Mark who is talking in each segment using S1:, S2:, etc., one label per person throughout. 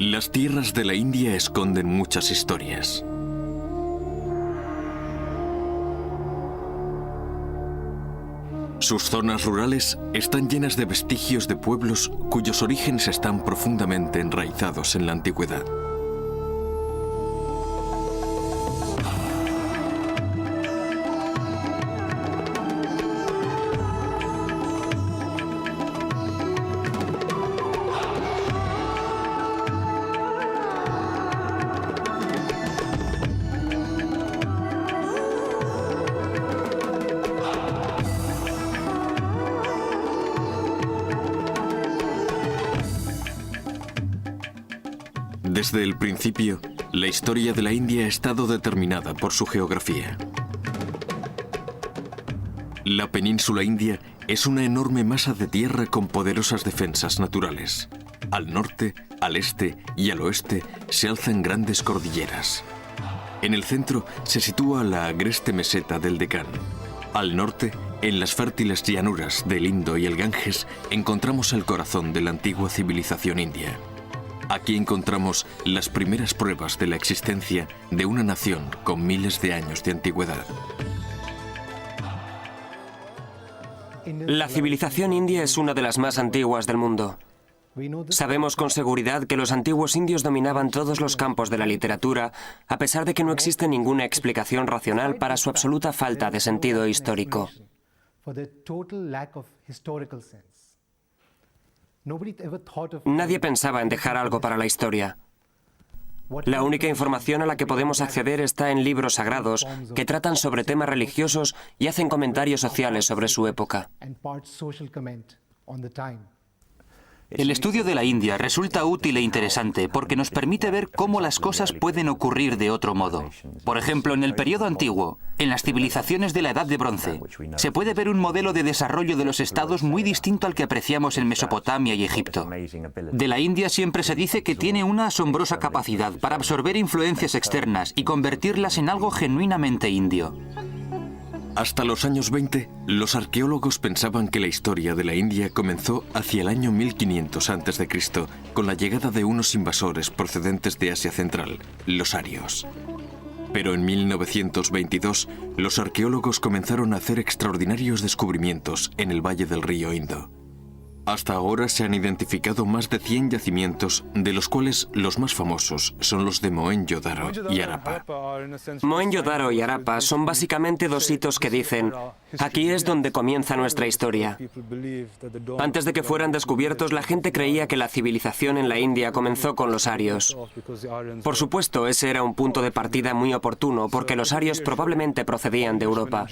S1: Las tierras de la India esconden muchas historias. Sus zonas rurales están llenas de vestigios de pueblos cuyos orígenes están profundamente enraizados en la antigüedad. Desde el principio, la historia de la India ha estado determinada por su geografía. La península india es una enorme masa de tierra con poderosas defensas naturales. Al norte, al este y al oeste se alzan grandes cordilleras. En el centro se sitúa la agreste meseta del Deccan. Al norte, en las fértiles llanuras del Indo y el Ganges, encontramos el corazón de la antigua civilización india. Aquí encontramos las primeras pruebas de la existencia de una nación con miles de años de antigüedad.
S2: La civilización india es una de las más antiguas del mundo. Sabemos con seguridad que los antiguos indios dominaban todos los campos de la literatura, a pesar de que no existe ninguna explicación racional para su absoluta falta de sentido histórico. Nadie pensaba en dejar algo para la historia. La única información a la que podemos acceder está en libros sagrados que tratan sobre temas religiosos y hacen comentarios sociales sobre su época.
S3: El estudio de la India resulta útil e interesante porque nos permite ver cómo las cosas pueden ocurrir de otro modo. Por ejemplo, en el periodo antiguo, en las civilizaciones de la Edad de Bronce, se puede ver un modelo de desarrollo de los estados muy distinto al que apreciamos en Mesopotamia y Egipto. De la India siempre se dice que tiene una asombrosa capacidad para absorber influencias externas y convertirlas en algo genuinamente indio.
S1: Hasta los años 20, los arqueólogos pensaban que la historia de la India comenzó hacia el año 1500 a.C., con la llegada de unos invasores procedentes de Asia Central, los arios. Pero en 1922, los arqueólogos comenzaron a hacer extraordinarios descubrimientos en el valle del río Indo. Hasta ahora se han identificado más de 100 yacimientos, de los cuales los más famosos son los de Mohenjo-Daro y Harappa.
S2: Mohenjo-Daro y Harappa son básicamente dos hitos que dicen: aquí es donde comienza nuestra historia. Antes de que fueran descubiertos, la gente creía que la civilización en la India comenzó con los arios. Por supuesto, ese era un punto de partida muy oportuno, porque los arios probablemente procedían de Europa.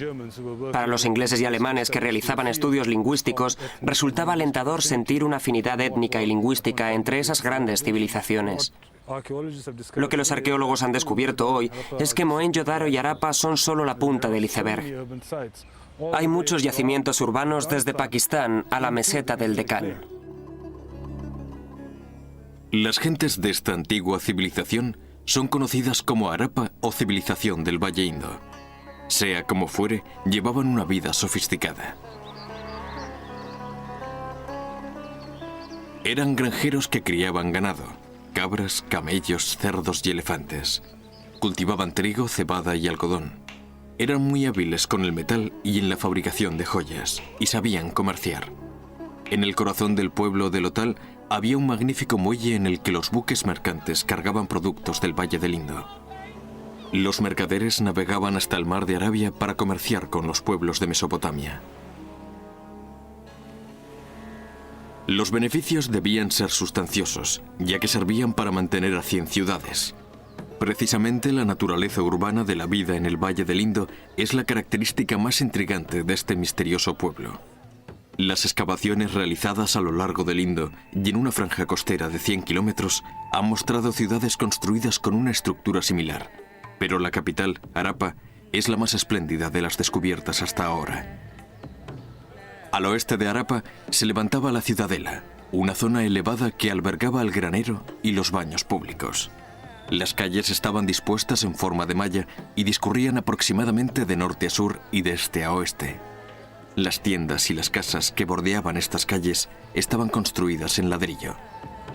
S2: Para los ingleses y alemanes que realizaban estudios lingüísticos, resultaba alentador sentir una afinidad étnica y lingüística entre esas grandes civilizaciones. Lo que los arqueólogos han descubierto hoy es que Mohenjo-Daro y Harappa son solo la punta del iceberg. Hay muchos yacimientos urbanos desde Pakistán a la meseta del Deccan.
S1: Las gentes de esta antigua civilización son conocidas como Harappa o civilización del Valle Indo. Sea como fuere, llevaban una vida sofisticada. Eran granjeros que criaban ganado, cabras, camellos, cerdos y elefantes. Cultivaban trigo, cebada y algodón. Eran muy hábiles con el metal y en la fabricación de joyas, y sabían comerciar. En el corazón del pueblo de Lothal había un magnífico muelle en el que los buques mercantes cargaban productos del Valle del Indo. Los mercaderes navegaban hasta el mar de Arabia para comerciar con los pueblos de Mesopotamia. Los beneficios debían ser sustanciosos, ya que servían para mantener a 100 ciudades. Precisamente la naturaleza urbana de la vida en el Valle del Indo es la característica más intrigante de este misterioso pueblo. Las excavaciones realizadas a lo largo del Indo y en una franja costera de 100 kilómetros han mostrado ciudades construidas con una estructura similar, pero la capital, Harappa, es la más espléndida de las descubiertas hasta ahora. Al oeste de Harappa se levantaba la ciudadela, una zona elevada que albergaba el granero y los baños públicos. Las calles estaban dispuestas en forma de malla y discurrían aproximadamente de norte a sur y de este a oeste. Las tiendas y las casas que bordeaban estas calles estaban construidas en ladrillo,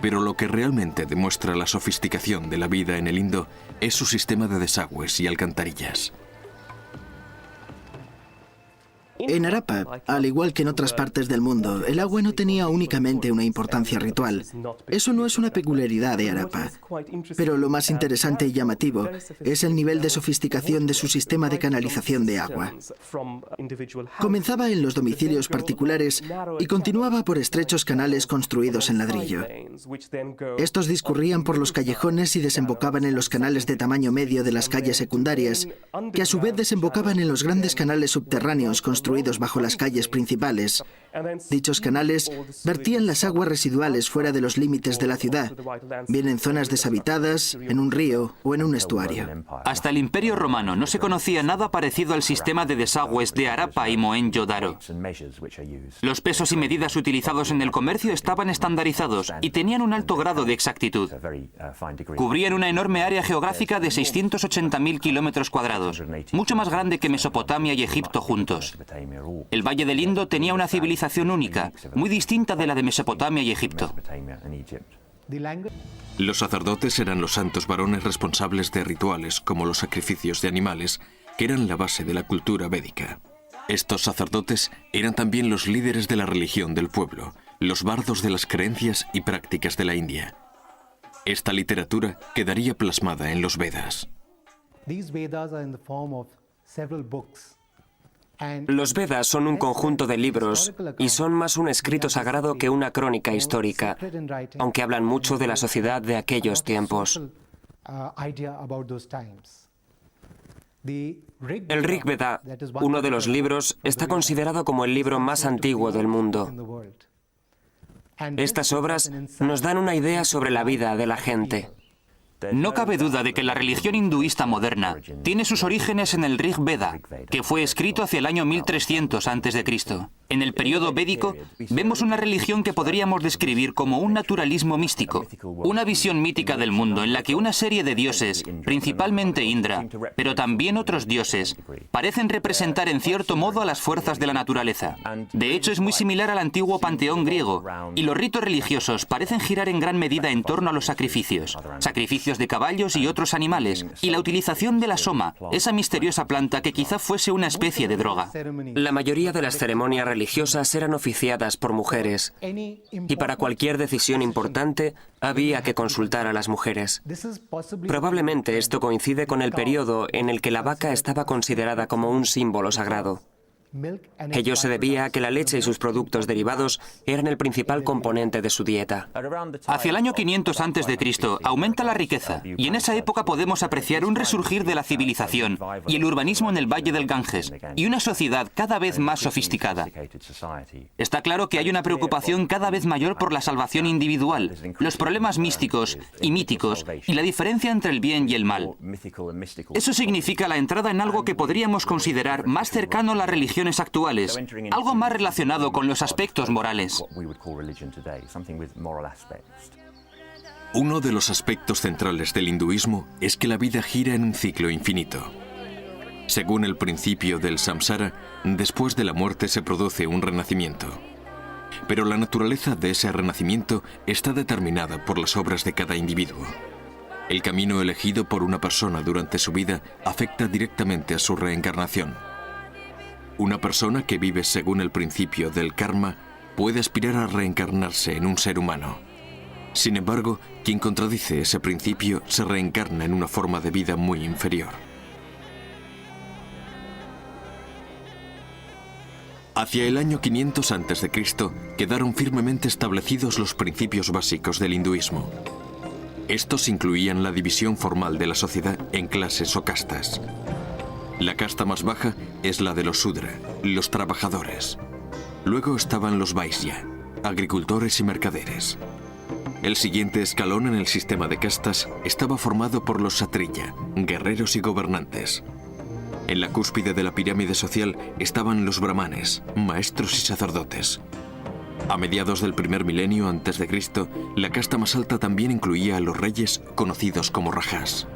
S1: Pero lo que realmente demuestra la sofisticación de la vida en el Indo es su sistema de desagües y alcantarillas.
S4: En Harappa, al igual que en otras partes del mundo, el agua no tenía únicamente una importancia ritual. Eso no es una peculiaridad de Harappa. Pero lo más interesante y llamativo es el nivel de sofisticación de su sistema de canalización de agua. Comenzaba en los domicilios particulares y continuaba por estrechos canales construidos en ladrillo. Estos discurrían por los callejones y desembocaban en los canales de tamaño medio de las calles secundarias, que a su vez desembocaban en los grandes canales subterráneos construidos bajo las calles principales. Dichos canales vertían las aguas residuales fuera de los límites de la ciudad, bien en zonas deshabitadas, en un río o en un estuario.
S3: Hasta el Imperio Romano no se conocía nada parecido al sistema de desagües de Harappa y Mohenjo-Daro. Los pesos y medidas utilizados en el comercio estaban estandarizados y tenían un alto grado de exactitud. Cubrían una enorme área geográfica de 680.000 kilómetros cuadrados, mucho más grande que Mesopotamia y Egipto juntos. El Valle del Indo tenía una civilización única, muy distinta de la de Mesopotamia y Egipto.
S1: Los sacerdotes eran los santos varones responsables de rituales como los sacrificios de animales, que eran la base de la cultura védica. Estos sacerdotes eran también los líderes de la religión del pueblo, los bardos de las creencias y prácticas de la India. Esta literatura quedaría plasmada en los Vedas.
S2: Los Vedas son un conjunto de libros y son más un escrito sagrado que una crónica histórica, aunque hablan mucho de la sociedad de aquellos tiempos. El Rig Veda, uno de los libros, está considerado como el libro más antiguo del mundo. Estas obras nos dan una idea sobre la vida de la gente.
S3: No cabe duda de que la religión hinduista moderna tiene sus orígenes en el Rig Veda, que fue escrito hacia el año 1300 a.C. En el periodo védico vemos una religión que podríamos describir como un naturalismo místico, una visión mítica del mundo en la que una serie de dioses, principalmente Indra, pero también otros dioses, parecen representar en cierto modo a las fuerzas de la naturaleza. De hecho, es muy similar al antiguo panteón griego, y los ritos religiosos parecen girar en gran medida en torno a los sacrificios de caballos y otros animales, y la utilización de la soma, esa misteriosa planta que quizá fuese una especie de droga.
S2: La mayoría de las ceremonias religiosas eran oficiadas por mujeres, y para cualquier decisión importante había que consultar a las mujeres. Probablemente esto coincide con el periodo en el que la vaca estaba considerada como un símbolo sagrado. Ello se debía a que la leche y sus productos derivados eran el principal componente de su dieta.
S3: Hacia el año 500 a.C. aumenta la riqueza, y en esa época podemos apreciar un resurgir de la civilización y el urbanismo en el Valle del Ganges, y una sociedad cada vez más sofisticada. Está claro que hay una preocupación cada vez mayor por la salvación individual, los problemas místicos y míticos, y la diferencia entre el bien y el mal. Eso significa la entrada en algo que podríamos considerar más cercano a la religión actuales, algo más relacionado con los aspectos morales.
S1: Uno de los aspectos centrales del hinduismo es que la vida gira en un ciclo infinito. Según el principio del samsara, después de la muerte se produce un renacimiento. Pero la naturaleza de ese renacimiento está determinada por las obras de cada individuo. El camino elegido por una persona durante su vida afecta directamente a su reencarnación. Una persona que vive según el principio del karma puede aspirar a reencarnarse en un ser humano. Sin embargo, quien contradice ese principio se reencarna en una forma de vida muy inferior. Hacia el año 500 a.C. quedaron firmemente establecidos los principios básicos del hinduismo. Estos incluían la división formal de la sociedad en clases o castas. La casta más baja es la de los Sudra, los trabajadores. Luego estaban los Vaisya, agricultores y mercaderes. El siguiente escalón en el sistema de castas estaba formado por los Satriya, guerreros y gobernantes. En la cúspide de la pirámide social estaban los brahmanes, maestros y sacerdotes. A mediados del primer milenio a.C., la casta más alta también incluía a los reyes conocidos como rajas.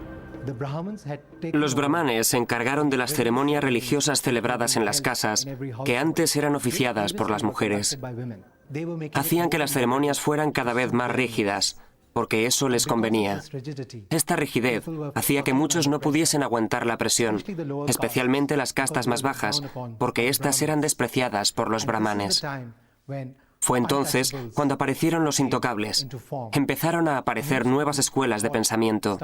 S2: Los brahmanes se encargaron de las ceremonias religiosas celebradas en las casas, que antes eran oficiadas por las mujeres. Hacían que las ceremonias fueran cada vez más rígidas, porque eso les convenía. Esta rigidez hacía que muchos no pudiesen aguantar la presión, especialmente las castas más bajas, porque éstas eran despreciadas por los brahmanes. Fue entonces cuando aparecieron los intocables. Empezaron a aparecer nuevas escuelas de pensamiento.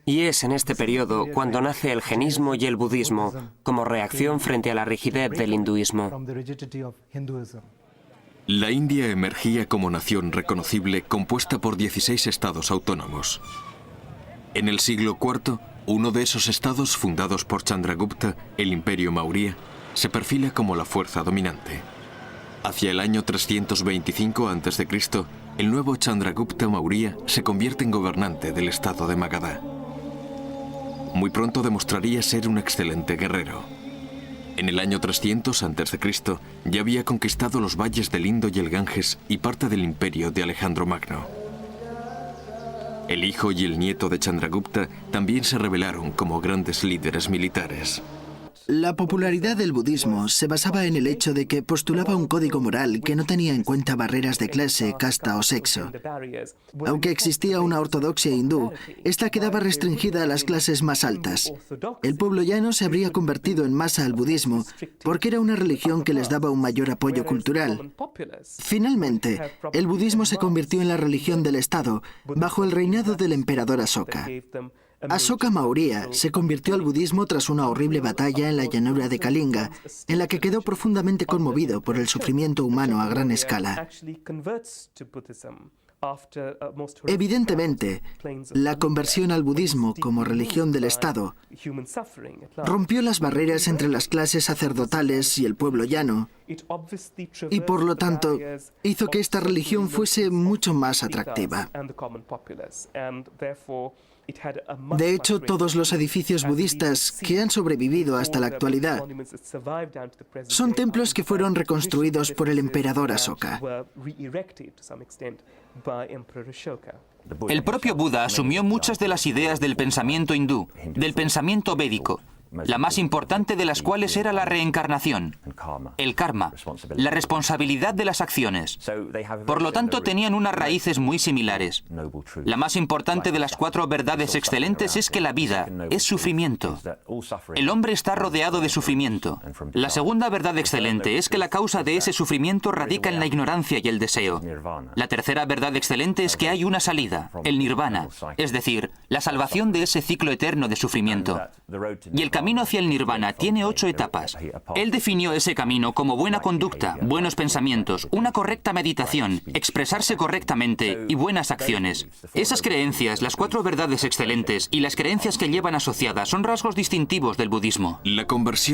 S2: Y es en este periodo cuando nace el jainismo y el budismo como reacción frente a la rigidez del hinduismo.
S1: La India emergía como nación reconocible compuesta por 16 estados autónomos. En el siglo IV, uno de esos estados fundados por Chandragupta, el Imperio Maurya, se perfila como la fuerza dominante. Hacia el año 325 a.C., el nuevo Chandragupta Maurya se convierte en gobernante del estado de Magadha. Muy pronto demostraría ser un excelente guerrero. En el año 300 a.C. ya había conquistado los valles del Indo y el Ganges y parte del imperio de Alejandro Magno. El hijo y el nieto de Chandragupta también se revelaron como grandes líderes militares.
S4: La popularidad del budismo se basaba en el hecho de que postulaba un código moral que no tenía en cuenta barreras de clase, casta o sexo. Aunque existía una ortodoxia hindú, esta quedaba restringida a las clases más altas. El pueblo llano se habría convertido en masa al budismo porque era una religión que les daba un mayor apoyo cultural. Finalmente, el budismo se convirtió en la religión del Estado bajo el reinado del emperador Asoka. Asoka Maurya se convirtió al budismo tras una horrible batalla en la llanura de Kalinga, en la que quedó profundamente conmovido por el sufrimiento humano a gran escala. Evidentemente, la conversión al budismo como religión del Estado rompió las barreras entre las clases sacerdotales y el pueblo llano, y por lo tanto hizo que esta religión fuese mucho más atractiva. De hecho, todos los edificios budistas que han sobrevivido hasta la actualidad son templos que fueron reconstruidos por el emperador Asoka.
S3: El propio Buda asumió muchas de las ideas del pensamiento hindú, del pensamiento védico, la más importante de las cuales era la reencarnación, el karma, la responsabilidad de las acciones. Por lo tanto, tenían unas raíces muy similares. La más importante de las 4 verdades excelentes es que la vida es sufrimiento. El hombre está rodeado de sufrimiento. La segunda verdad excelente es que la causa de ese sufrimiento radica en la ignorancia y el deseo. La tercera verdad excelente es que hay una salida, el nirvana, es decir, la salvación de ese ciclo eterno de sufrimiento. Y el camino hacia el nirvana tiene 8 etapas. Él definió ese camino como buena conducta, buenos pensamientos, una correcta meditación, expresarse correctamente y buenas acciones. Esas creencias, las 4 verdades excelentes y las creencias que llevan asociadas son rasgos distintivos del budismo.
S1: La conversión